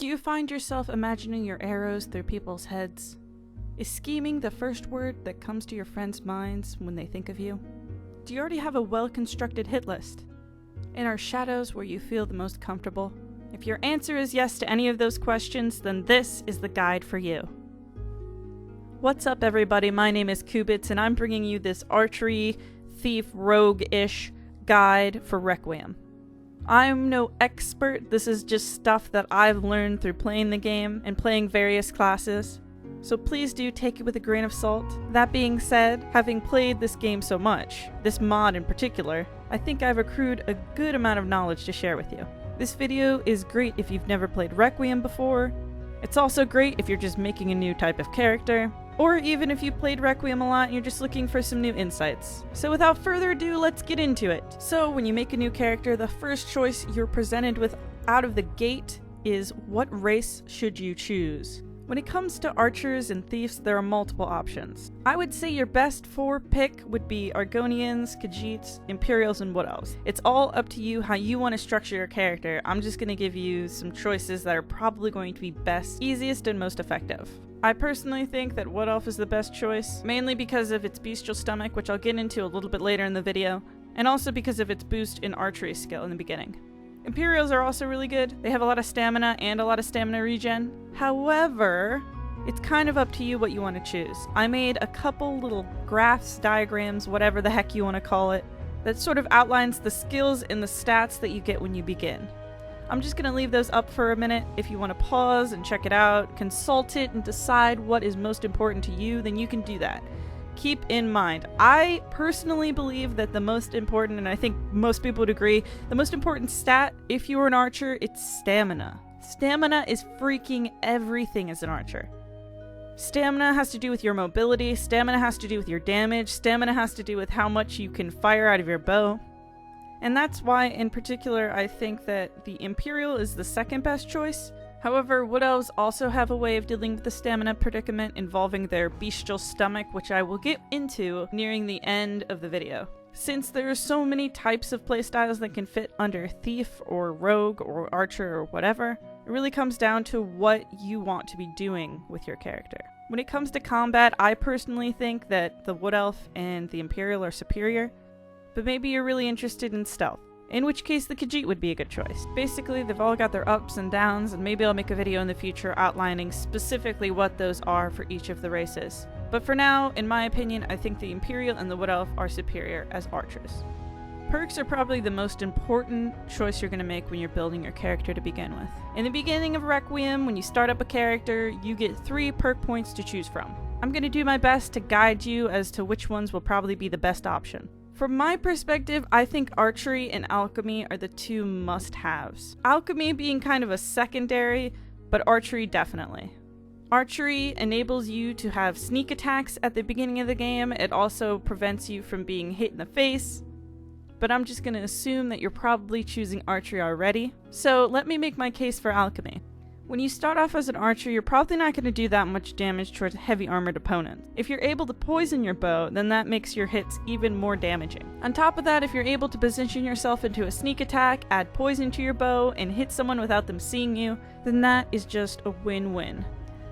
Do you find yourself imagining your arrows through people's heads? Is scheming the first word that comes to your friends' minds when they think of you? Do you already have a well-constructed hit list? And are shadows where you feel the most comfortable? If your answer is yes to any of those questions, then this is the guide for you. What's up, everybody? My name is Kubits, and I'm bringing you this archery, thief, rogue-ish guide for Requiem. I'm no expert. This is just stuff that I've learned through playing the game and playing various classes, so please do take it with a grain of salt. That being said, having played this game so much, this mod in particular, I think I've accrued a good amount of knowledge to share with you. This video is great if you've never played Requiem before. It's also great if you're just making a new type of character, or even if you played Requiem a lot and you're just looking for some new insights. So without further ado, let's get into it. So when you make a new character, the first choice you're presented with out of the gate is what race should you choose? When it comes to archers and thieves, there are multiple options. I would say your best four pick would be Argonians, Khajiits, Imperials, and Wood Elves. It's all up to you how you want to structure your character. I'm just going to give you some choices that are probably going to be best, easiest, and most effective. I personally think that Wood Elf is the best choice, mainly because of its bestial stomach, which I'll get into a little bit later in the video, and also because of its boost in archery skill in the beginning. Imperials are also really good. They have a lot of stamina and a lot of stamina regen. However, it's kind of up to you what you want to choose. I made a couple little graphs, diagrams, whatever the heck you want to call it, that sort of outlines the skills and the stats that you get when you begin. I'm just going to leave those up for a minute. If you want to pause and check it out, consult it, and decide what is most important to you, then you can do that. Keep in mind, I personally believe that the most important, and I think most people would agree, the most important stat, if you're an archer, it's stamina. Stamina is freaking everything as an archer. Stamina has to do with your mobility, stamina has to do with your damage, stamina has to do with how much you can fire out of your bow. And that's why, in particular, I think that the Imperial is the second best choice. However, Wood Elves also have a way of dealing with the stamina predicament involving their bestial stomach, which I will get into nearing the end of the video. Since there are so many types of playstyles that can fit under Thief or Rogue or Archer or whatever, it really comes down to what you want to be doing with your character. When it comes to combat, I personally think that the Wood Elf and the Imperial are superior, but maybe you're really interested in stealth, in which case the Khajiit would be a good choice. Basically, they've all got their ups and downs, and maybe I'll make a video in the future outlining specifically what those are for each of the races. But for now, in my opinion, I think the Imperial and the Wood Elf are superior as archers. Perks are probably the most important choice you're going to make when you're building your character to begin with. In the beginning of Requiem, when you start up a character, you get 3 perk points to choose from. I'm going to do my best to guide you as to which ones will probably be the best option. From my perspective, I think archery and alchemy are the two must-haves. Alchemy being kind of a secondary, but archery definitely. Archery enables you to have sneak attacks at the beginning of the game. It also prevents you from being hit in the face. But I'm just going to assume that you're probably choosing archery already. So let me make my case for alchemy. When you start off as an archer, you're probably not going to do that much damage towards heavy armored opponents. If you're able to poison your bow, then that makes your hits even more damaging. On top of that, if you're able to position yourself into a sneak attack, add poison to your bow, and hit someone without them seeing you, then that is just a win-win.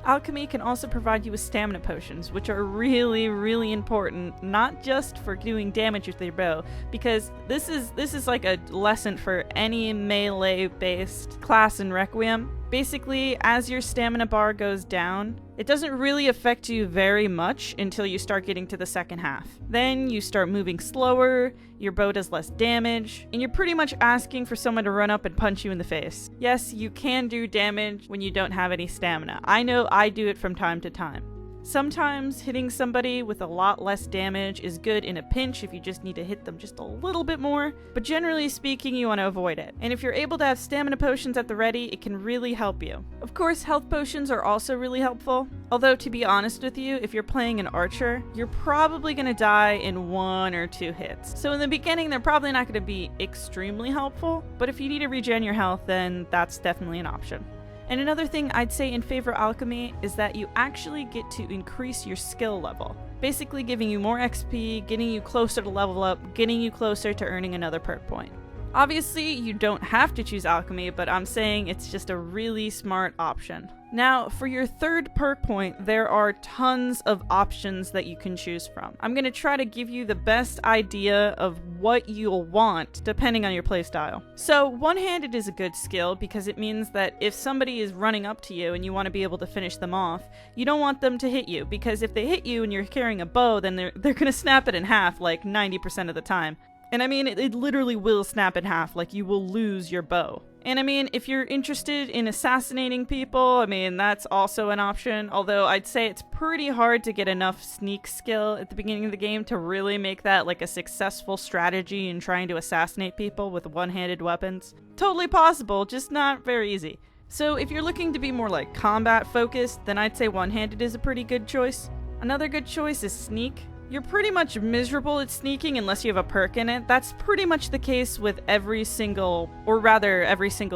Alchemy can also provide you with stamina potions, which are really, really important, not just for doing damage with your bow, because this is like a lesson for any melee-based class in Requiem. Basically, as your stamina bar goes down, it doesn't really affect you very much until you start getting to the second half. Then you start moving slower, your bow does less damage, and you're pretty much asking for someone to run up and punch you in the face. Yes, you can do damage when you don't have any stamina. I know I do it from time to time. Sometimes hitting somebody with a lot less damage is good in a pinch if you just need to hit them just a little bit more, but generally speaking, you want to avoid it. And if you're able to have stamina potions at the ready, it can really help you. Of course, health potions are also really helpful, although to be honest with you, if you're playing an archer, you're probably going to die in 1 or 2 hits. So in the beginning, they're probably not going to be extremely helpful, but if you need to regen your health, then that's definitely an option. And another thing I'd say in favor of alchemy is that you actually get to increase your skill level, basically giving you more XP, getting you closer to level up, getting you closer to earning another perk point. Obviously, you don't have to choose alchemy, but I'm saying it's just a really smart option. Now, for your third perk point, there are tons of options that you can choose from. I'm going to try to give you the best idea of what you'll want depending on your playstyle. So, one-handed is a good skill because it means that if somebody is running up to you and you want to be able to finish them off, you don't want them to hit you, because if they hit you and you're carrying a bow, then they're going to snap it in half like 90% of the time. And I mean, it literally will snap in half, like you will lose your bow. And I mean, if you're interested in assassinating people, I mean, that's also an option. Although I'd say it's pretty hard to get enough sneak skill at the beginning of the game to really make that like a successful strategy in trying to assassinate people with one-handed weapons. Totally possible, just not very easy. So if you're looking to be more like combat focused, then I'd say one-handed is a pretty good choice. Another good choice is sneak. You're pretty much miserable at sneaking unless you have a perk in it. That's pretty much the case with every single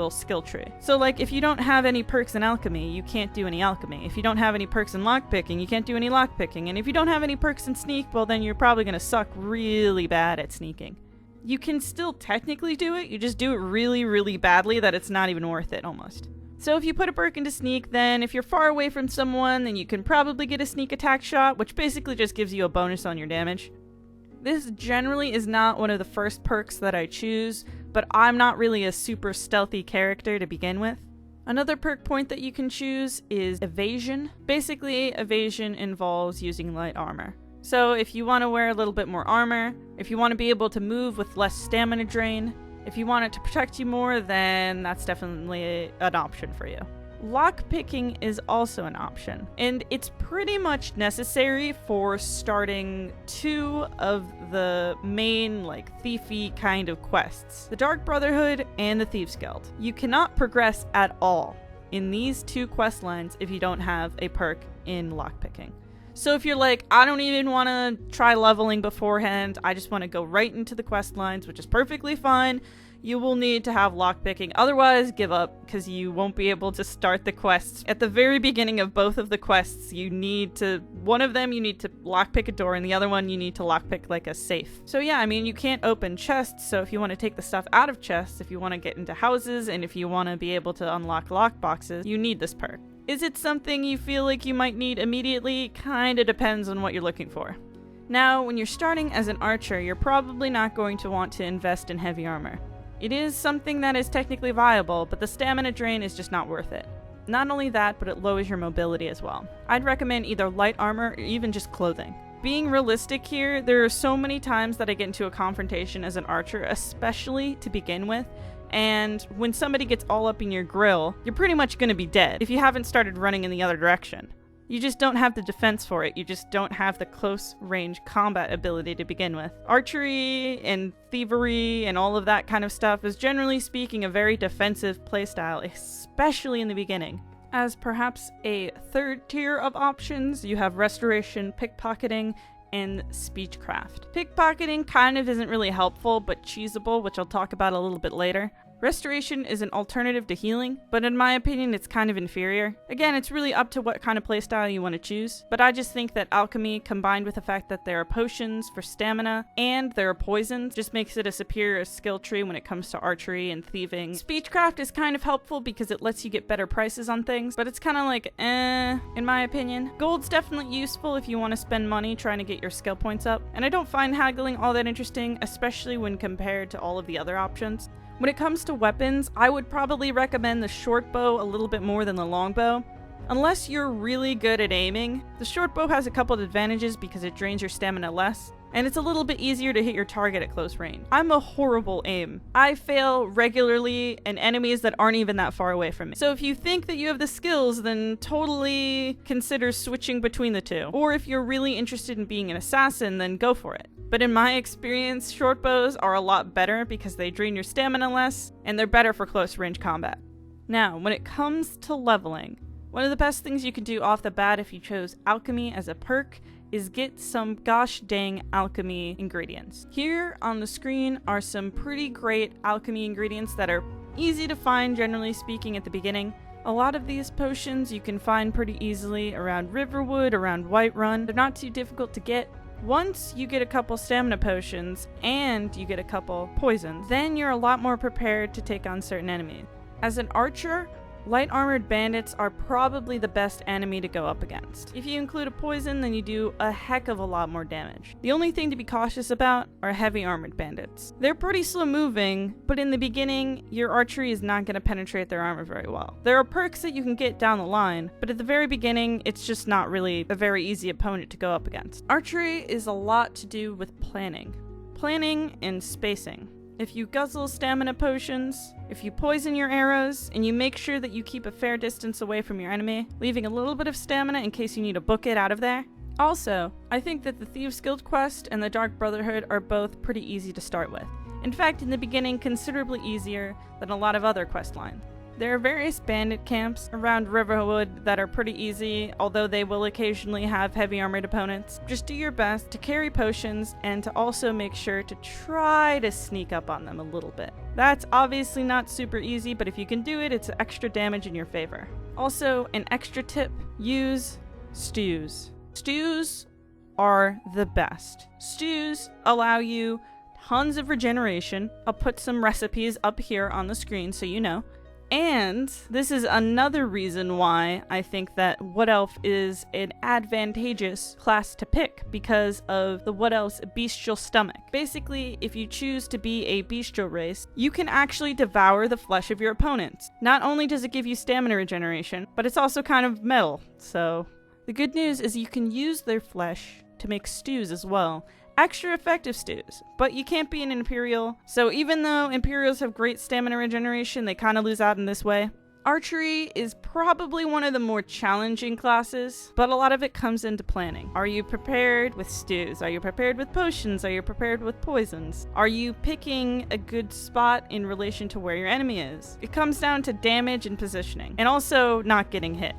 skill tree. So like, if you don't have any perks in alchemy, you can't do any alchemy. If you don't have any perks in lockpicking, you can't do any lockpicking. And if you don't have any perks in sneak, well then you're probably gonna suck really bad at sneaking. You can still technically do it, you just do it really badly that it's not even worth it almost. So if you put a perk into sneak, then if you're far away from someone, then you can probably get a sneak attack shot, which basically just gives you a bonus on your damage. This generally is not one of the first perks that I choose, but I'm not really a super stealthy character to begin with. Another perk point that you can choose is evasion. Basically, evasion involves using light armor. So if you want to wear a little bit more armor, if you want to be able to move with less stamina drain, if you want it to protect you more, then that's definitely an option for you. Lockpicking is also an option, and it's pretty much necessary for starting 2 of the main, like, thiefy kind of quests. The Dark Brotherhood and the Thieves Guild. You cannot progress at all in these 2 quest lines if you don't have a perk in lockpicking. So if you're like, I don't even want to try leveling beforehand, I just want to go right into the quest lines, which is perfectly fine, you will need to have lockpicking. Otherwise, give up, because you won't be able to start the quests. At the very beginning of both of the quests, one of them you need to lockpick a door, and the other one you need to lockpick like a safe. So yeah, I mean, you can't open chests, so if you want to take the stuff out of chests, if you want to get into houses, and if you want to be able to unlock lockboxes, you need this perk. Is it something you feel like you might need immediately? Kinda depends on what you're looking for. Now, when you're starting as an archer, you're probably not going to want to invest in heavy armor. It is something that is technically viable, but the stamina drain is just not worth it. Not only that, but it lowers your mobility as well. I'd recommend either light armor or even just clothing. Being realistic here, there are so many times that I get into a confrontation as an archer, especially to begin with, and when somebody gets all up in your grill, you're pretty much going to be dead if you haven't started running in the other direction. You just don't have the defense for it, you just don't have the close range combat ability to begin with. Archery and thievery and all of that kind of stuff is generally speaking a very defensive playstyle, especially in the beginning. As perhaps a third tier of options, you have restoration, pickpocketing, and speechcraft. Pickpocketing kind of isn't really helpful, but cheesable, which I'll talk about a little bit later. Restoration is an alternative to healing, but in my opinion it's kind of inferior. Again, it's really up to what kind of playstyle you want to choose, but I just think that alchemy, combined with the fact that there are potions for stamina and there are poisons, just makes it a superior skill tree when it comes to archery and thieving. Speechcraft is kind of helpful because it lets you get better prices on things, but it's kind of like, in my opinion. Gold's definitely useful if you want to spend money trying to get your skill points up, and I don't find haggling all that interesting, especially when compared to all of the other options. When it comes to weapons, I would probably recommend the short bow a little bit more than the long bow. Unless you're really good at aiming, the short bow has a couple of advantages because it drains your stamina less, and it's a little bit easier to hit your target at close range. I'm a horrible aim. I fail regularly in enemies that aren't even that far away from me. So if you think that you have the skills, then totally consider switching between the two. Or if you're really interested in being an assassin, then go for it. But in my experience, short bows are a lot better because they drain your stamina less, and they're better for close range combat. Now, when it comes to leveling, one of the best things you can do off the bat if you chose alchemy as a perk is get some gosh dang alchemy ingredients. Here on the screen are some pretty great alchemy ingredients that are easy to find, generally speaking, at the beginning. A lot of these potions you can find pretty easily around Riverwood, around Whiterun. They're not too difficult to get. Once you get a couple stamina potions and you get a couple poisons, then you're a lot more prepared to take on certain enemies. As an archer, light armored bandits are probably the best enemy to go up against. If you include a poison, then you do a heck of a lot more damage. The only thing to be cautious about are heavy armored bandits. They're pretty slow moving, but in the beginning, your archery is not going to penetrate their armor very well. There are perks that you can get down the line, but at the very beginning, it's just not really a very easy opponent to go up against. Archery is a lot to do with planning. Planning and spacing. If you guzzle stamina potions, if you poison your arrows, and you make sure that you keep a fair distance away from your enemy, leaving a little bit of stamina in case you need to book it out of there. Also, I think that the Thieves Guild quest and the Dark Brotherhood are both pretty easy to start with. In fact, in the beginning, considerably easier than a lot of other quest lines. There are various bandit camps around Riverwood that are pretty easy, although they will occasionally have heavy armored opponents. Just do your best to carry potions and to also make sure to try to sneak up on them a little bit. That's obviously not super easy, but if you can do it, it's extra damage in your favor. Also, an extra tip, use stews. Stews are the best. Stews allow you tons of regeneration. I'll put some recipes up here on the screen so you know. And this is another reason why I think that Wood Elf is an advantageous class to pick because of the Wood Elf's bestial stomach. Basically, if you choose to be a bestial race, you can actually devour the flesh of your opponents. Not only does it give you stamina regeneration, but it's also kind of metal, so... The good news is you can use their flesh to make stews as well. Extra effective stews, but you can't be an Imperial, so even though Imperials have great stamina regeneration, they kind of lose out in this way. Archery is probably one of the more challenging classes, but a lot of it comes into planning. Are you prepared with stews? Are you prepared with potions? Are you prepared with poisons? Are you picking a good spot in relation to where your enemy is? It comes down to damage and positioning, and also not getting hit.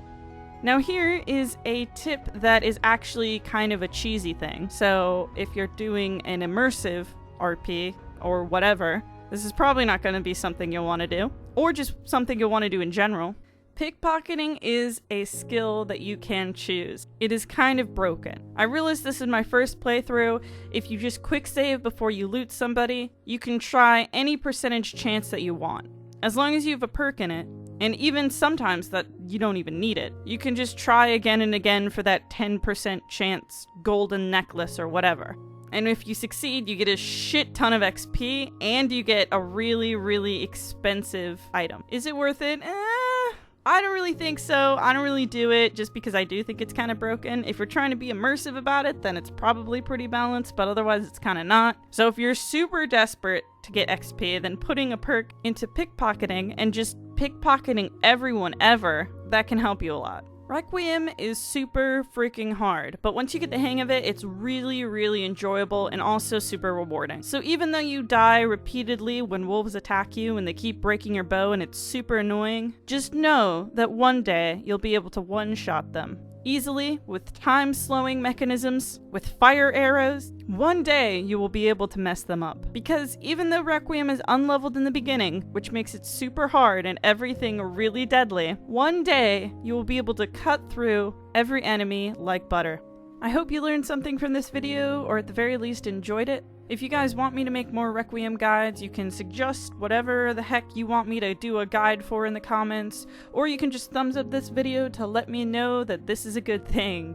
Now here is a tip that is actually kind of a cheesy thing. So if you're doing an immersive RP or whatever, this is probably not going to be something you'll want to do, or just something you'll want to do in general. Pickpocketing is a skill that you can choose. It is kind of broken. I realized this in my first playthrough. If you just quick save before you loot somebody, you can try any percentage chance that you want. As long as you have a perk in it, and even sometimes that you don't even need it. You can just try again and again for that 10% chance golden necklace or whatever. And if you succeed, you get a shit ton of XP and you get a really, really expensive item. Is it worth it? I don't really think so. I don't really do it just because I do think it's kind of broken. If you're trying to be immersive about it, then it's probably pretty balanced, but otherwise it's kind of not. So if you're super desperate to get XP, then putting a perk into pickpocketing and just pickpocketing everyone ever, that can help you a lot. Requiem is super freaking hard, but once you get the hang of it, it's really, really enjoyable and also super rewarding. So even though you die repeatedly when wolves attack you and they keep breaking your bow and it's super annoying, just know that one day you'll be able to one-shot them. Easily, with time-slowing mechanisms, with fire arrows, one day you will be able to mess them up. Because even though Requiem is unleveled in the beginning, which makes it super hard and everything really deadly, one day you will be able to cut through every enemy like butter. I hope you learned something from this video, or at the very least enjoyed it. If you guys want me to make more Requiem guides, you can suggest whatever the heck you want me to do a guide for in the comments, or you can just thumbs up this video to let me know that this is a good thing.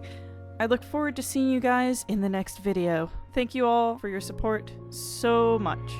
I look forward to seeing you guys in the next video. Thank you all for your support so much.